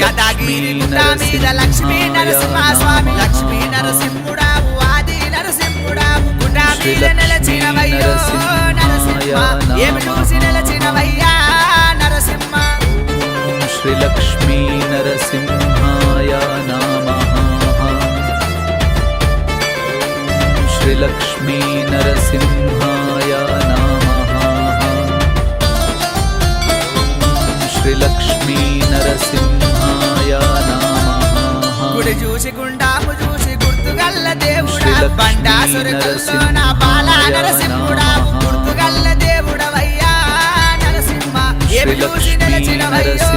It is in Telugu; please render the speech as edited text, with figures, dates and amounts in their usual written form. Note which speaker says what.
Speaker 1: యాదగిరి గుట్ట మీద లక్ష్మీ నరసింహ స్వామి లక్ష్మీ నరసింహుడావు ఆది నరసింహుడావు గుట్ట మీద నిలచినవయ్యో నరసింహ ఏమి చూసి నిలచినవయ్యా నరసింహ
Speaker 2: శ్రీ లక్ష్మీ నరసింహాయ నమః శ్రీ లక్ష్మీ నరసింహాయ నమః శ్రీ లక్ష్మీ నరసింహాయ నమః
Speaker 1: గుడి చూసి గుండాము చూసి గుర్తుగల్ల దేవుడా బండాసురుకుల్లో నా బాలా నరసింహుడా గుర్తుగల్ల దేవుడవయ్యా నరసింహ ఏమి చూసి నిలచినవయ్యో